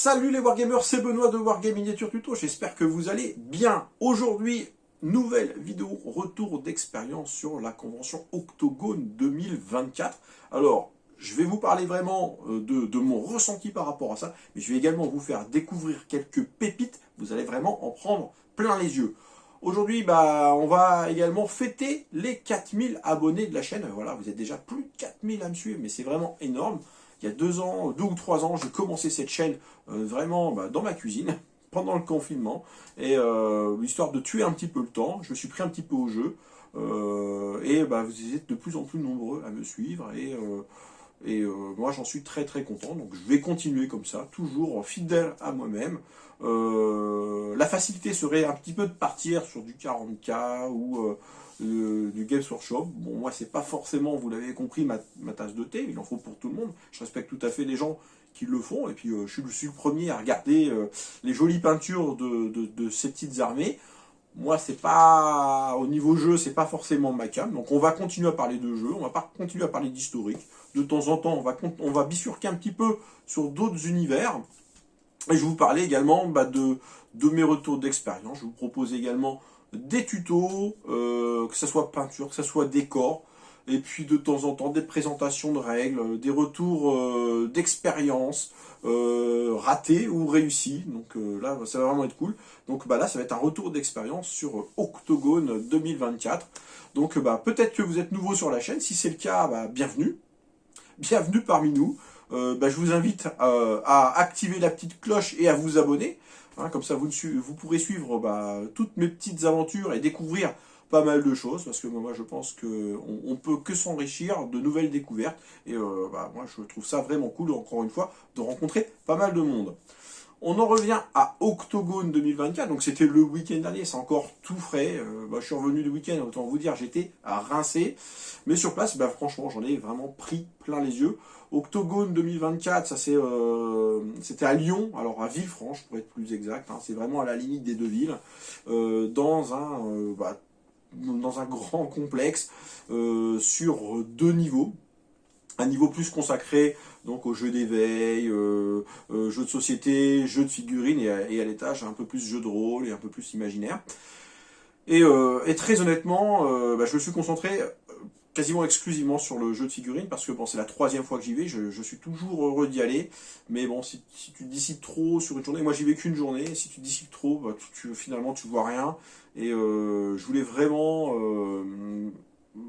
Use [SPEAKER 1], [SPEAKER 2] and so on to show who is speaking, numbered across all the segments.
[SPEAKER 1] Salut les Wargamers, c'est Benoît de Wargame Miniature Tuto, j'espère que vous allez bien. Aujourd'hui, nouvelle vidéo, retour d'expérience sur la convention Octogone 2024. Alors, je vais vous parler vraiment de mon ressenti par rapport à ça, mais je vais également vous faire découvrir quelques pépites, vous allez vraiment en prendre plein les yeux. Aujourd'hui, on va également fêter les 4000 abonnés de la chaîne. Voilà, vous êtes déjà plus de 4000 à me suivre, mais c'est vraiment énorme. Il y a 2 ans, 2 ou 3 ans, j'ai commencé cette chaîne vraiment dans ma cuisine, pendant le confinement, et histoire de tuer un petit peu le temps, je me suis pris un petit peu au jeu, et vous êtes de plus en plus nombreux à me suivre, et moi j'en suis très très content, donc je vais continuer comme ça, toujours fidèle à moi-même. La facilité serait un petit peu de partir sur du 40K ou du Games Workshop. Bon, moi c'est pas forcément, vous l'avez compris, ma tasse de thé, il en faut pour tout le monde. Je respecte tout à fait les gens qui le font, et puis je suis le premier à regarder les jolies peintures de ces petites armées. Moi, c'est pas au niveau jeu, c'est pas forcément ma came. Donc, on va continuer à parler de jeu, on va pas continuer à parler d'historique. De temps en temps, on va bifurquer un petit peu sur d'autres univers. Et je vais vous parler également de mes retours d'expérience. Je vous propose également des tutos, que ce soit peinture, que ce soit décor. Et puis de temps en temps des présentations de règles, des retours d'expérience ratés ou réussis. Donc là, ça va vraiment être cool. Donc là, ça va être un retour d'expérience sur Octogone 2024. Donc peut-être que vous êtes nouveau sur la chaîne. Si c'est le cas, bienvenue. Bienvenue parmi nous. Je vous invite à activer la petite cloche et à vous abonner. Hein, comme ça, vous pourrez suivre toutes mes petites aventures et découvrir pas mal de choses, parce que moi je pense qu'on peut que s'enrichir de nouvelles découvertes, et moi je trouve ça vraiment cool, encore une fois, de rencontrer pas mal de monde. On en revient à Octogone 2024, donc c'était le week-end dernier, c'est encore tout frais, je suis revenu du week-end, autant vous dire, j'étais à rincer, mais sur place, franchement, j'en ai vraiment pris plein les yeux. Octogone 2024, ça c'était à Lyon, alors à Villefranche pour être plus exact, hein, c'est vraiment à la limite des deux villes, dans un grand complexe sur 2 niveaux. Un niveau plus consacré donc aux jeux d'éveil, jeux de société, jeux de figurines, et à l'étage un peu plus jeux de rôle et un peu plus imaginaire. Et très honnêtement, je me suis concentré quasiment exclusivement sur le jeu de figurines, parce que c'est la 3e fois que j'y vais, je suis toujours heureux d'y aller, mais bon, si tu te dissipes trop sur une journée, moi j'y vais qu'une journée, si tu te dissipes trop, finalement tu vois rien, et je voulais vraiment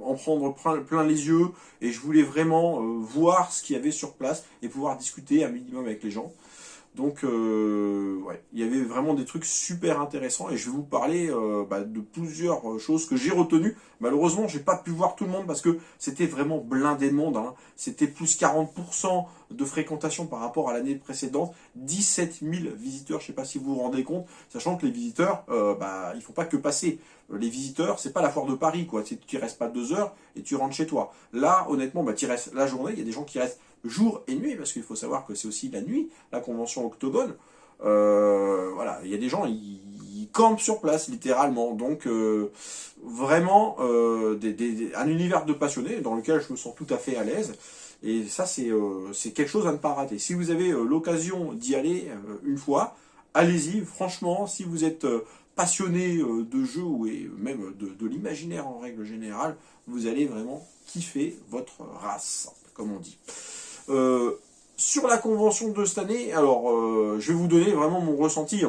[SPEAKER 1] en prendre plein les yeux, et je voulais vraiment voir ce qu'il y avait sur place, et pouvoir discuter un minimum avec les gens. Donc, il y avait vraiment des trucs super intéressants, et je vais vous parler de plusieurs choses que j'ai retenues. Malheureusement, j'ai pas pu voir tout le monde parce que c'était vraiment blindé de monde, hein. C'était plus 40% de fréquentation par rapport à l'année précédente. 17 000 visiteurs, je sais pas si vous vous rendez compte, sachant que les visiteurs, il faut pas que passer. Les visiteurs, c'est pas la foire de Paris, quoi. Tu restes pas 2 heures et tu rentres chez toi. Là, honnêtement, tu restes la journée. Il y a des gens qui restent jour et nuit, parce qu'il faut savoir que c'est aussi la nuit, la convention Octogone. Il y a des gens, ils campent sur place, littéralement. Donc, vraiment, un univers de passionnés dans lequel je me sens tout à fait à l'aise. Et ça, c'est quelque chose à ne pas rater. Si vous avez l'occasion d'y aller une fois, allez-y. Franchement, si vous êtes passionné de jeux et même de l'imaginaire en règle générale, vous allez vraiment kiffer votre race, comme on dit. Sur la convention de cette année, alors je vais vous donner vraiment mon ressenti.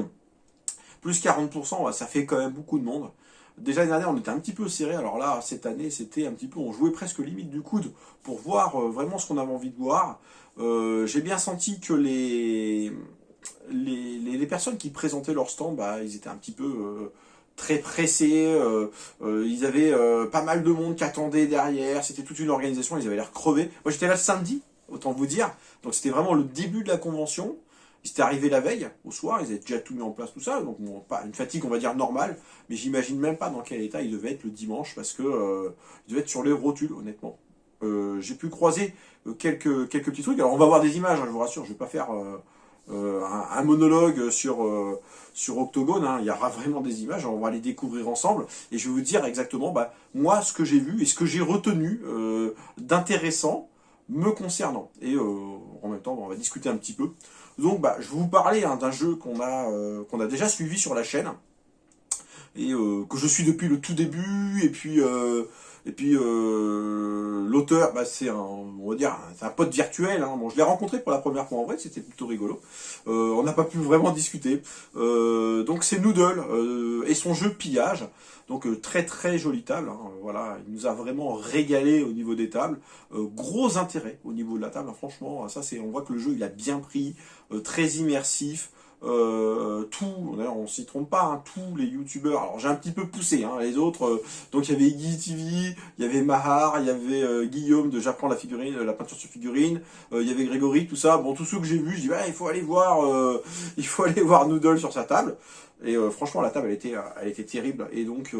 [SPEAKER 1] Plus 40%, ça fait quand même beaucoup de monde. Déjà l'année dernière, on était un petit peu serré. Alors là, cette année, c'était un petit peu, on jouait presque limite du coude pour voir vraiment ce qu'on avait envie de voir. J'ai bien senti que les personnes qui présentaient leur stand, ils étaient un petit peu très pressés. Ils avaient pas mal de monde qui attendait derrière. C'était toute une organisation. Ils avaient l'air crevés. Moi, j'étais là samedi, autant vous dire. Donc c'était vraiment le début de la convention. Ils étaient arrivés la veille, au soir, ils avaient déjà tout mis en place, tout ça. Donc pas une fatigue, on va dire, normale. Mais j'imagine même pas dans quel état ils devaient être le dimanche, parce que ils devaient être sur les rotules, honnêtement. J'ai pu croiser quelques petits trucs. Alors on va voir des images, hein, je vous rassure, je vais pas faire un monologue sur Octogone, hein. Il y aura vraiment des images, on va les découvrir ensemble, et je vais vous dire exactement moi ce que j'ai vu et ce que j'ai retenu d'intéressant me concernant. Et en même temps, on va discuter un petit peu. Donc, je vais vous parler d'un jeu qu'on a déjà suivi sur la chaîne, et que je suis depuis le tout début, l'auteur, c'est on va dire, c'est un pote virtuel, hein. Bon, je l'ai rencontré pour la première fois en vrai, c'était plutôt rigolo. On n'a pas pu vraiment discuter. Donc c'est Noodle et son jeu Pillage. Donc très très jolie table, hein. Voilà, il nous a vraiment régalé au niveau des tables. Gros intérêt au niveau de la table, hein. Franchement, on voit que le jeu il a bien pris, très immersif. D'ailleurs on s'y trompe pas, hein, tous les youtubeurs, alors j'ai un petit peu poussé, hein, les autres, donc il y avait Iggy TV, il y avait Mahar, il y avait Guillaume de J'apprends la figurine, la peinture sur figurine, il y avait Grégory, tout ça, bon tous ceux que j'ai vus, je dis il faut aller voir il faut aller voir Noodle sur sa table, et franchement la table elle était terrible, et donc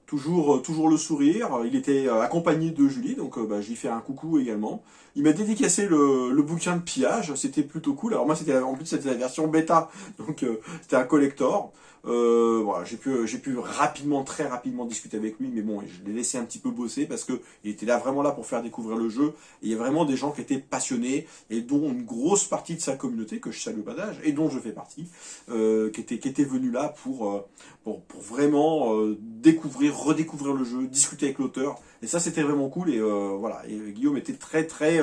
[SPEAKER 1] toujours le sourire. Il était accompagné de Julie, donc je lui fais un coucou également. Il m'a dédicacé le bouquin de Pillage, c'était plutôt cool. Alors moi, en plus c'était la version bêta, donc c'était un collector. Voilà, j'ai pu très rapidement discuter avec lui, mais bon, je l'ai laissé un petit peu bosser parce que il était là vraiment là pour faire découvrir le jeu. Et il y a vraiment des gens qui étaient passionnés et dont une grosse partie de sa communauté que je salue au passage et dont je fais partie, qui était venu là pour vraiment redécouvrir le jeu, discuter avec l'auteur. Et ça, c'était vraiment cool. Et voilà. Et Guillaume était très très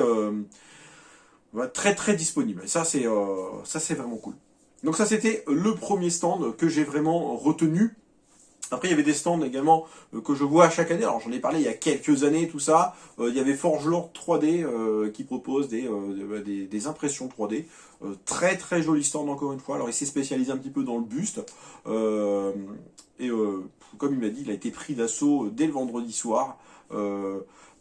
[SPEAKER 1] disponible. Et ça, c'est vraiment cool. Donc ça, c'était le premier stand que j'ai vraiment retenu. Après, il y avait des stands également que je vois chaque année. Alors, j'en ai parlé il y a quelques années, tout ça. Il y avait Forgelord 3D qui propose des impressions 3D. Très très joli stand, encore une fois. Alors, il s'est spécialisé un petit peu dans le buste. Comme il m'a dit, il a été pris d'assaut dès le vendredi soir.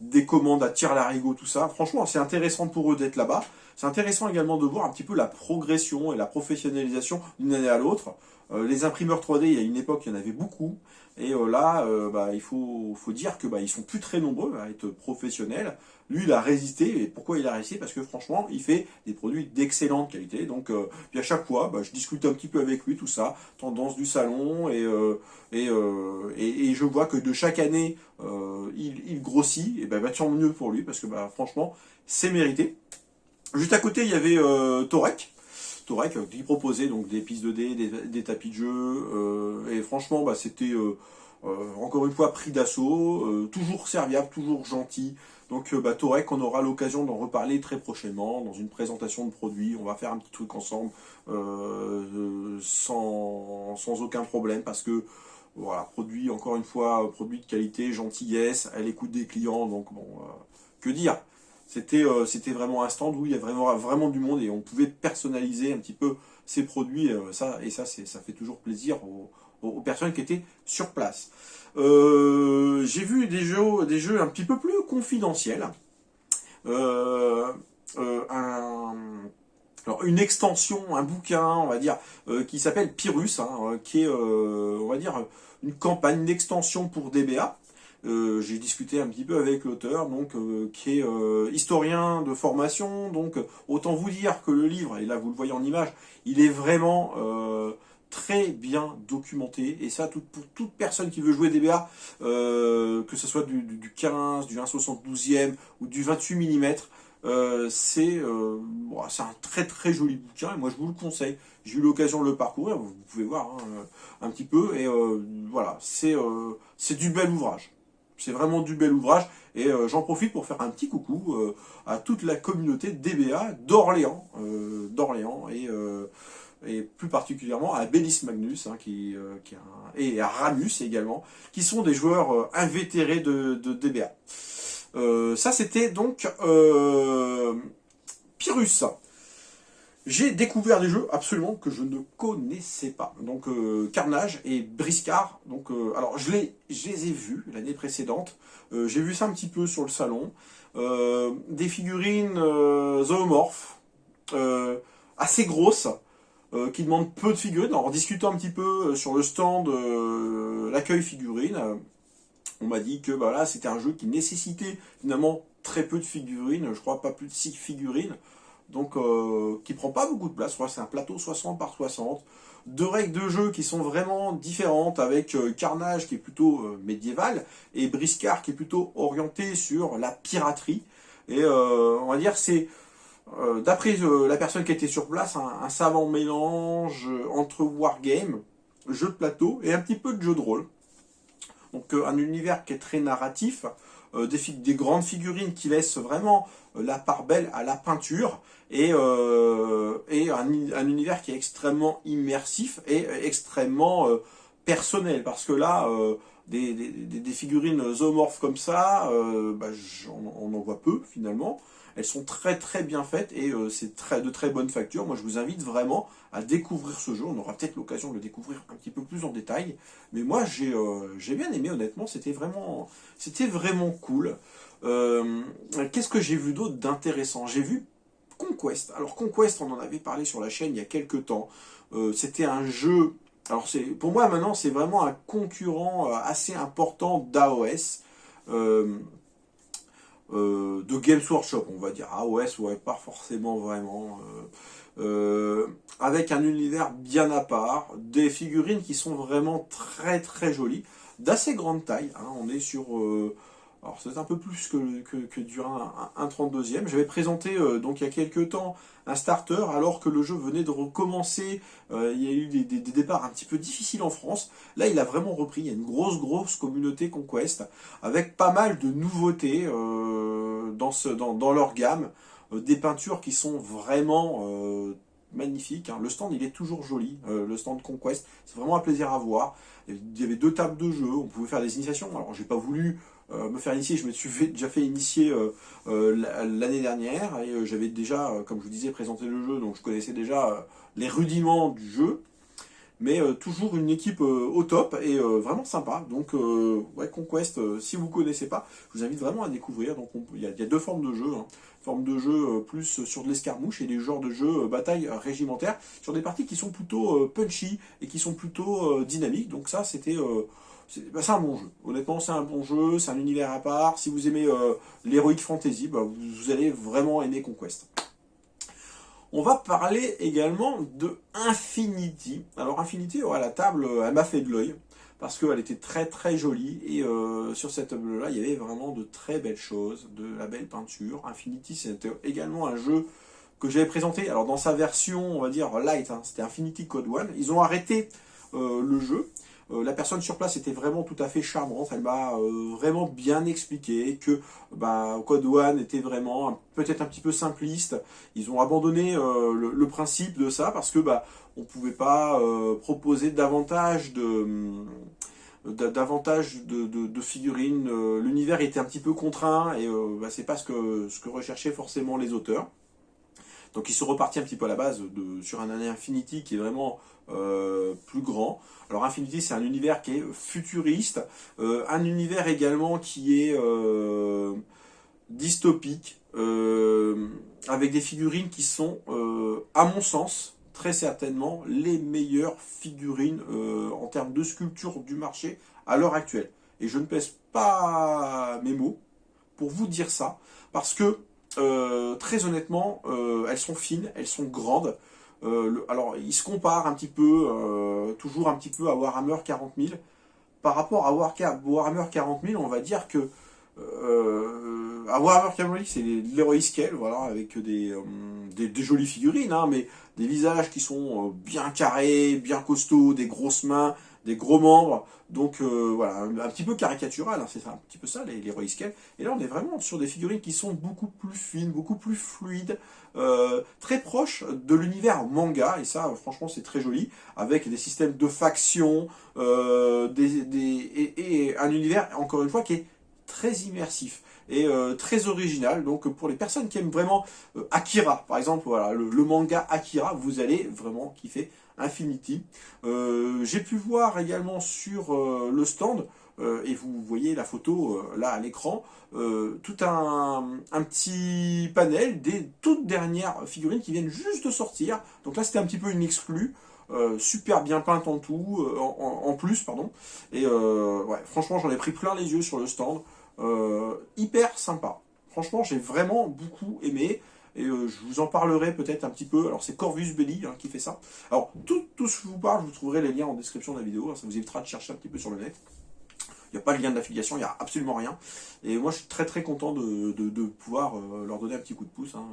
[SPEAKER 1] Des commandes à tir-larigot, tout ça. Franchement, c'est intéressant pour eux d'être là-bas. C'est intéressant également de voir un petit peu la progression et la professionnalisation d'une année à l'autre. Les imprimeurs 3D, il y a une époque, il y en avait beaucoup. Et là, il faut dire que ils sont plus très nombreux à être professionnels. Lui, il a résisté. Et pourquoi il a résisté? Parce que franchement, il fait des produits d'excellente qualité. Donc, puis à chaque fois, je discute un petit peu avec lui, tout ça, tendance du salon, et je vois que de chaque année, il grossit. Et tant mieux pour lui, parce que franchement, c'est mérité. Juste à côté, il y avait Torek qui proposait donc des pistes de dés, des tapis de jeu, et franchement c'était encore une fois pris d'assaut, toujours serviable, toujours gentil. Donc Torek, on aura l'occasion d'en reparler très prochainement dans une présentation de produits. On va faire un petit truc ensemble sans aucun problème, parce que voilà, encore une fois, produit de qualité, gentillesse, à l'écoute des clients, donc bon, que dire? C'était vraiment un stand où il y a vraiment du monde et on pouvait personnaliser un petit peu ces produits. Ça fait toujours plaisir aux personnes qui étaient sur place. J'ai vu des jeux un petit peu plus confidentiels. Alors une extension, un bouquin, on va dire, qui s'appelle Pyrrhus, hein, qui est, on va dire, une campagne d'extension pour DBA. J'ai discuté un petit peu avec l'auteur, donc qui est historien de formation, donc autant vous dire que le livre, et là vous le voyez en image, il est vraiment très bien documenté, et ça pour toute personne qui veut jouer DBA, que ce soit du 15, du 1/72e ou du 28 mm, c'est un très très joli bouquin, et moi je vous le conseille. J'ai eu l'occasion de le parcourir, vous pouvez voir un petit peu, et voilà, c'est du bel ouvrage. C'est vraiment du bel ouvrage, et j'en profite pour faire un petit coucou à toute la communauté DBA d'Orléans, et plus particulièrement à Bélis Magnus, hein, et à Ramus également, qui sont des joueurs invétérés de DBA. Ça c'était donc Pyrrhus. J'ai découvert des jeux absolument que je ne connaissais pas. Donc Carnage et Briscard. Donc alors je les ai vus l'année précédente. J'ai vu ça un petit peu sur le salon. Des figurines zoomorphes assez grosses, qui demandent peu de figurines. Alors, en discutant un petit peu sur le stand l'accueil figurines, on m'a dit que là c'était un jeu qui nécessitait finalement très peu de figurines. Je crois pas plus de 6 figurines. Donc qui prend pas beaucoup de place. Je crois que c'est un plateau 60 par 60. Deux règles de jeu qui sont vraiment différentes, avec Carnage qui est plutôt médiéval et Briscard qui est plutôt orienté sur la piraterie. Et on va dire c'est d'après la personne qui était sur place, un savant mélange entre wargame, jeu de plateau et un petit peu de jeu de rôle. Donc un univers qui est très narratif, des grandes figurines qui laissent vraiment la part belle à la peinture, et un univers qui est extrêmement immersif et extrêmement personnel, parce que là, des figurines zoomorphes comme ça, on en voit peu finalement. Elles sont très très bien faites et c'est de très bonne facture. Moi je vous invite vraiment à découvrir ce jeu. On aura peut-être l'occasion de le découvrir un petit peu plus en détail. Mais moi j'ai bien aimé, honnêtement, c'était vraiment cool. Qu'est-ce que j'ai vu d'autre d'intéressant? J'ai vu Conquest. Alors Conquest, on en avait parlé sur la chaîne il y a quelques temps. C'était un jeu... Alors pour moi maintenant c'est vraiment un concurrent assez important d'AOS. De Games Workshop, on va dire. AOS, ouais, pas forcément vraiment. Avec un univers bien à part, des figurines qui sont vraiment très très jolies, d'assez grande taille. Hein, on est sur... alors c'est un peu plus que du un 32e. J'avais présenté donc il y a quelques temps un starter alors que le jeu venait de recommencer. Il y a eu des départs un petit peu difficiles en France. Là il a vraiment repris. Il y a une grosse communauté Conquest avec pas mal de nouveautés dans leur gamme. Des peintures qui sont vraiment magnifiques. Hein. Le stand il est toujours joli. Le stand Conquest, c'est vraiment un plaisir à voir. Il y avait 2 tables de jeu. On pouvait faire des initiations. Alors j'ai pas voulu me faire initier, je me suis déjà fait initier l'année dernière et j'avais déjà, comme je vous disais, présenté le jeu, donc je connaissais déjà les rudiments du jeu, mais toujours une équipe au top et vraiment sympa. Donc ouais, Conquest, si vous ne connaissez pas, je vous invite vraiment à découvrir. Donc il y a 2 formes de jeu, hein. Forme de jeu plus sur de l'escarmouche et des genres de jeux bataille régimentaire sur des parties qui sont plutôt punchy et qui sont plutôt dynamiques. Donc ça c'était c'est un bon jeu. Honnêtement, c'est un bon jeu, c'est un univers à part. Si vous aimez l'heroic fantasy, vous allez vraiment aimer Conquest. On va parler également de Infinity. Alors Infinity, à la table, elle m'a fait de l'œil parce qu'elle était très très jolie et sur cette table-là, il y avait vraiment de très belles choses, de la belle peinture. Infinity, c'était également un jeu que j'avais présenté. Alors dans sa version, on va dire light, hein, c'était Infinity Code One. Ils ont arrêté le jeu. La personne sur place était vraiment tout à fait charmante, elle m'a vraiment bien expliqué que Code One était vraiment peut-être un petit peu simpliste. Ils ont abandonné le principe de ça parce que on pouvait pas proposer davantage de figurines. L'univers était un petit peu contraint et c'est pas ce que recherchaient forcément les auteurs. Donc ils sont repartis un petit peu à la base sur un Infinity qui est vraiment plus grand. Alors Infinity, c'est un univers qui est futuriste, un univers également qui est dystopique, avec des figurines qui sont, à mon sens, très certainement les meilleures figurines en termes de sculpture du marché à l'heure actuelle. Et je ne pèse pas mes mots pour vous dire ça, parce que très honnêtement, elles sont fines, elles sont grandes. Alors, ils se comparent un petit peu, toujours un petit peu à Warhammer 40 000. Par rapport à Warhammer 40 000, on va dire que à Warhammer 40 000, c'est l'Heroic Scale, voilà, avec des jolies figurines, hein, mais des visages qui sont bien carrés, bien costauds, des grosses mains, des gros membres. Donc voilà, un petit peu caricatural, hein, c'est un petit peu ça, les Heroic Scale. Et là, on est vraiment sur des figurines qui sont beaucoup plus fines, beaucoup plus fluides, très proches de l'univers manga, et ça, franchement, c'est très joli, avec des systèmes de factions, et un univers, encore une fois, qui est très immersif et très original. Donc pour les personnes qui aiment vraiment Akira, par exemple, voilà, le manga Akira, vous allez vraiment kiffer Infinity. J'ai pu voir également sur le stand, et vous voyez la photo là à l'écran, tout un petit panel des toutes dernières figurines qui viennent juste de sortir. Donc là c'était un petit peu une exclue. Super bien peinte en tout, en plus, pardon. Et ouais, franchement, j'en ai pris plein les yeux sur le stand. Hyper sympa. Franchement, j'ai vraiment beaucoup aimé. Et je vous en parlerai peut-être un petit peu. Alors, c'est Corvus Belli hein, qui fait ça. Alors, tout ce que je vous parle, vous trouverez les liens en description de la vidéo. Hein, ça vous évitera de chercher un petit peu sur le net. Il n'y a pas de lien d'affiliation, il n'y a absolument rien. Et moi, je suis très très content de pouvoir leur donner un petit coup de pouce, hein,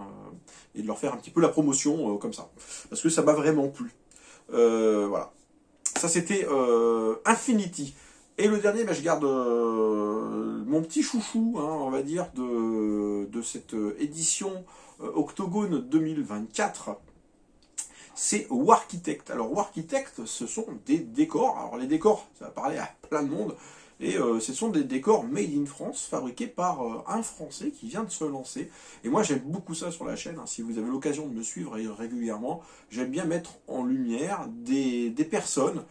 [SPEAKER 1] et de leur faire un petit peu la promotion comme ça. Parce que ça m'a vraiment plu. Voilà. Ça, c'était Infinity. Et le dernier, je garde mon petit chouchou, hein, on va dire, de cette édition Octogone 2024. C'est Warchitect. Alors Warchitect, ce sont des décors. Alors les décors, ça va parler à plein de monde. Et ce sont des décors made in France, fabriqués par un Français qui vient de se lancer. Et moi j'aime beaucoup ça sur la chaîne, hein. Si vous avez l'occasion de me suivre régulièrement, j'aime bien mettre en lumière des personnes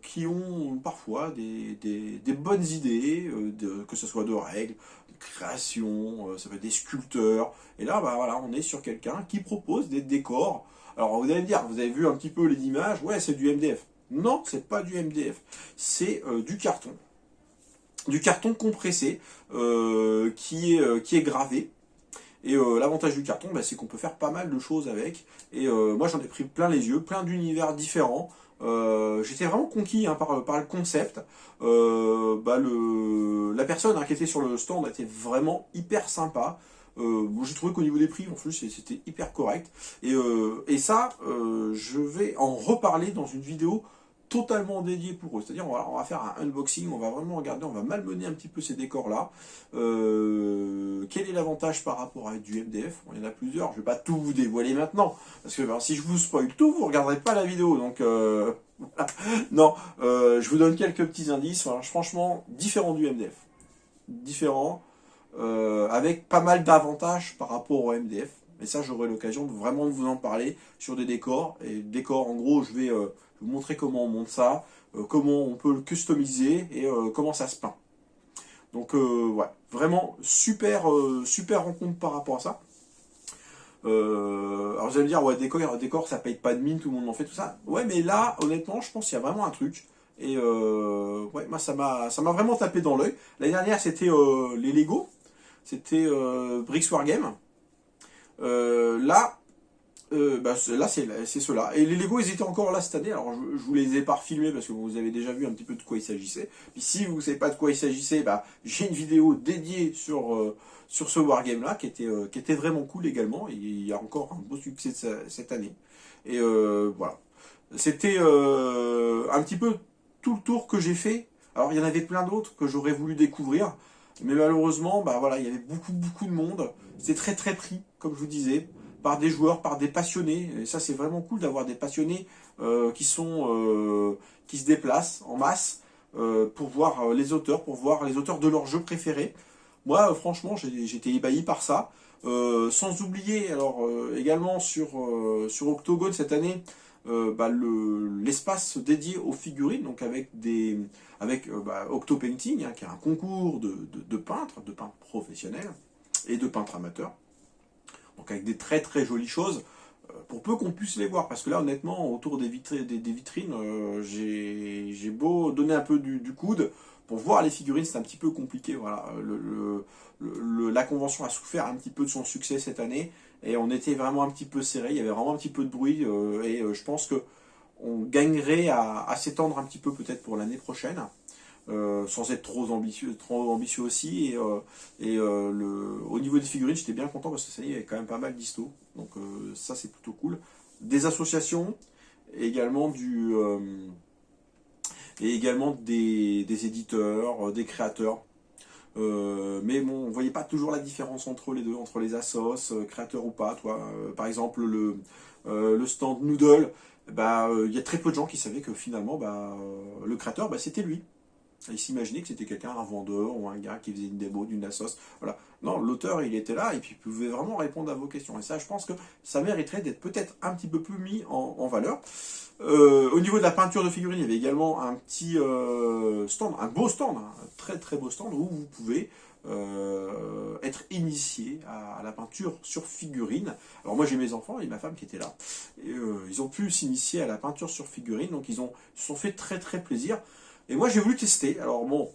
[SPEAKER 1] qui ont parfois des bonnes idées, que ce soit de règles, de création, ça peut être des sculpteurs. Et là, voilà, on est sur quelqu'un qui propose des décors. Alors vous allez me dire, vous avez vu un petit peu les images, ouais c'est du MDF. Non, c'est pas du MDF, c'est du carton. Du carton compressé qui est gravé. Et l'avantage du carton, c'est qu'on peut faire pas mal de choses avec. Et moi j'en ai pris plein les yeux, plein d'univers différents. J'étais vraiment conquis, hein, par le concept. La personne, hein, qui était sur le stand était vraiment hyper sympa. J'ai trouvé qu'au niveau des prix, en plus, c'était hyper correct. Et ça, je vais en reparler dans une vidéo totalement dédiée pour eux. C'est-à-dire, on va faire un unboxing, on va vraiment regarder, on va malmener un petit peu ces décors-là. Quel est l'avantage par rapport à du MDF? Bon, il y en a plusieurs, je ne vais pas tout vous dévoiler maintenant. Parce que si je vous spoil tout, vous ne regarderez pas la vidéo. Donc, voilà. Non, je vous donne quelques petits indices. Voilà, franchement, différent du MDF. Différent. Avec pas mal d'avantages par rapport au MDF. Et ça, j'aurai l'occasion de vous en parler sur des décors. Et décors, en gros, je vais vous montrer comment on monte ça, comment on peut le customiser et comment ça se peint. Donc, ouais, vraiment super, super rencontre par rapport à ça. Alors vous allez me dire, ouais, décor, ça paye pas de mine, tout le monde en fait, tout ça. Ouais, mais là, honnêtement, je pense qu'il y a vraiment un truc. Et ouais, moi, ça m'a vraiment tapé dans l'œil. L'année dernière, c'était les Lego. C'était Bricks Wargame. Là, là c'est ceux-là. Et les Lego, ils étaient encore là cette année. Alors, je vous les ai pas refilmés parce que vous avez déjà vu un petit peu de quoi il s'agissait. Puis si vous ne savez pas de quoi il s'agissait, j'ai une vidéo dédiée sur ce Wargame-là qui était vraiment cool également. Et il y a encore un beau succès cette année. Et voilà. C'était un petit peu tout le tour que j'ai fait. Alors, il y en avait plein d'autres que j'aurais voulu découvrir. Mais malheureusement, voilà, il y avait beaucoup de monde. C'était très très pris, comme je vous disais, par des joueurs, par des passionnés. Et ça, c'est vraiment cool d'avoir des passionnés qui se déplacent en masse pour voir les auteurs, de leurs jeux préférés. Moi, franchement, j'étais ébahi par ça. Sans oublier, alors également sur Octogone cette année, l'espace dédié aux figurines, donc avec Octopainting, hein, qui est un concours de peintres professionnels et de peintres amateurs, donc avec des très très jolies choses, pour peu qu'on puisse les voir, parce que là honnêtement autour des vitrines, j'ai beau donner un peu du coude, pour voir les figurines c'est un petit peu compliqué, voilà. La convention a souffert un petit peu de son succès cette année, et on était vraiment un petit peu serré, il y avait vraiment un petit peu de bruit, et je pense que on gagnerait à s'étendre un petit peu peut-être pour l'année prochaine, sans être trop ambitieux aussi. Au niveau des figurines, j'étais bien content parce que ça y est, il y avait quand même pas mal d'histos. Donc ça, c'est plutôt cool. Des associations, et également des éditeurs, des créateurs. Mais bon, on voyait pas toujours la différence entre les deux, entre les assos, créateurs ou pas. Par exemple, le stand Noodle, il y a très peu de gens qui savaient que finalement, le créateur, c'était lui. Ils s'imaginaient que c'était quelqu'un, un vendeur ou un gars qui faisait une démo d'une assos. Voilà. Non, l'auteur, il était là et puis il pouvait vraiment répondre à vos questions. Et ça, je pense que ça mériterait d'être peut-être un petit peu plus mis en valeur. Au niveau de la peinture de figurines, il y avait également un petit stand, un beau stand, un très très beau stand où vous pouvez être initié à la peinture sur figurines. Alors moi j'ai mes enfants et ma femme qui étaient là. Et, ils ont pu s'initier à la peinture sur figurines, donc ils se sont fait très très plaisir. Et moi j'ai voulu tester. Alors bon,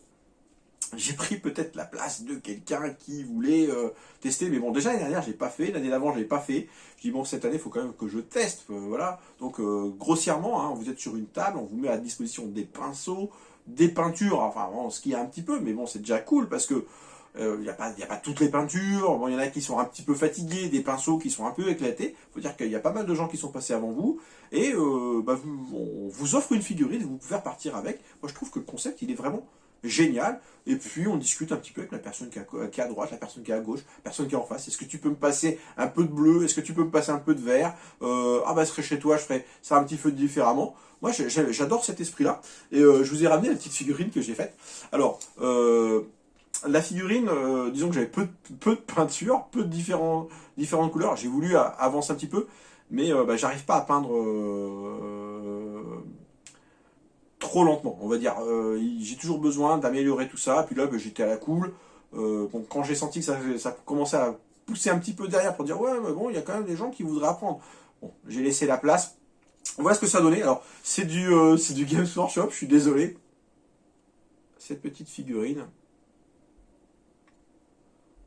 [SPEAKER 1] j'ai pris peut-être la place de quelqu'un qui voulait tester, mais bon, déjà l'année dernière, je l'ai pas fait, l'année d'avant, je l'ai pas fait. Je dis, bon, cette année, il faut quand même que je teste, voilà. Donc, grossièrement, hein, vous êtes sur une table, on vous met à disposition des pinceaux, des peintures, enfin bon, ce qui est un petit peu, mais bon, c'est déjà cool parce que il n'y a pas toutes les peintures. Bon, il y en a qui sont un petit peu fatigués, des pinceaux qui sont un peu éclatés. Il faut dire qu'il y a pas mal de gens qui sont passés avant vous. Et on vous offre une figurine et vous pouvez repartir avec. Moi, je trouve que le concept, il est vraiment génial. Et puis, on discute un petit peu avec la personne qui est à droite, la personne qui est à gauche, la personne qui est en face. Est-ce que tu peux me passer un peu de bleu? Est-ce que tu peux me passer un peu de vert? Ah bah, je serais chez toi, je ferais ça un petit peu différemment. Moi, j'adore cet esprit-là. Et je vous ai ramené la petite figurine que j'ai faite. Alors, la figurine, disons que j'avais peu de peinture, peu de différentes couleurs. J'ai voulu avancer un petit peu, mais j'arrive pas à peindre trop lentement, on va dire. J'ai toujours besoin d'améliorer tout ça. Puis là, j'étais à la cool. Bon, quand j'ai senti que ça commençait à pousser un petit peu derrière pour dire ouais, mais bon, il y a quand même des gens qui voudraient apprendre. Bon, j'ai laissé la place. Voilà ce que ça a donné. Alors, c'est du Games Workshop. Je suis désolé. Cette petite figurine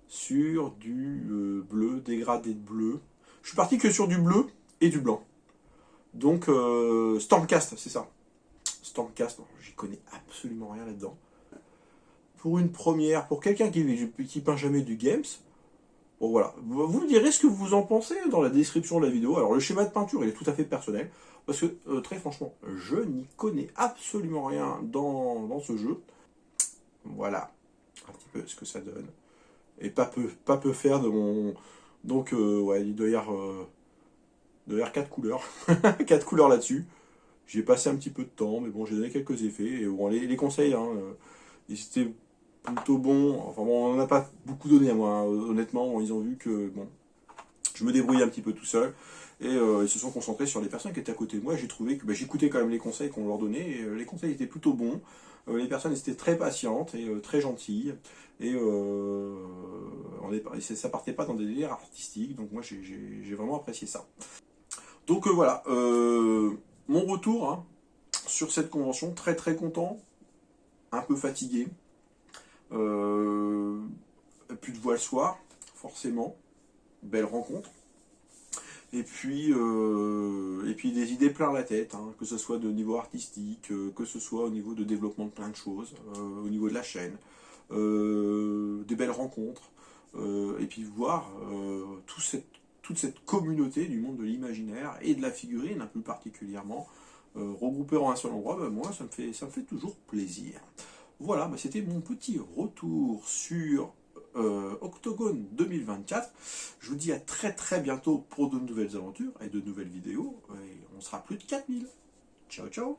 [SPEAKER 1] sur du bleu, dégradé de bleu. Je suis parti que sur du bleu et du blanc. Donc, Stormcast, c'est ça. Stormcast, j'y connais absolument rien là-dedans. Pour une première, pour quelqu'un qui peint jamais du Games, bon voilà. Vous me direz ce que vous en pensez dans la description de la vidéo. Alors, le schéma de peinture, il est tout à fait personnel. Parce que, très franchement, je n'y connais absolument rien dans ce jeu. Voilà un petit peu ce que ça donne. Et pas peu faire de mon... Donc, ouais, il doit y avoir 4 couleurs. 4 couleurs là-dessus. J'ai passé un petit peu de temps, mais bon, j'ai donné quelques effets. Et bon, les conseils, hein, ils étaient plutôt bons. Enfin bon, on n'en a pas beaucoup donné à moi, hein. Honnêtement, ils ont vu que, bon, je me débrouillais un petit peu tout seul. Et ils se sont concentrés sur les personnes qui étaient à côté de moi. J'ai trouvé que j'écoutais quand même les conseils qu'on leur donnait. Et les conseils étaient plutôt bons. Les personnes étaient très patientes et très gentilles. Et ça partait pas dans des délires artistiques. Donc moi, j'ai vraiment apprécié ça. Donc voilà, mon retour hein, sur cette convention. Très très content. Un peu fatigué. Plus de voix le soir, forcément. Belle rencontre. Et puis des idées plein la tête, hein, que ce soit de niveau artistique, que ce soit au niveau de développement de plein de choses, au niveau de la chaîne, des belles rencontres, et puis voir toute cette communauté du monde de l'imaginaire et de la figurine, un peu particulièrement, regroupée en un seul endroit, moi ça me fait toujours plaisir. Voilà, c'était mon petit retour sur Octogone 2024. Je vous dis à très très bientôt pour de nouvelles aventures et de nouvelles vidéos. Et on sera plus de 4000. Ciao ciao.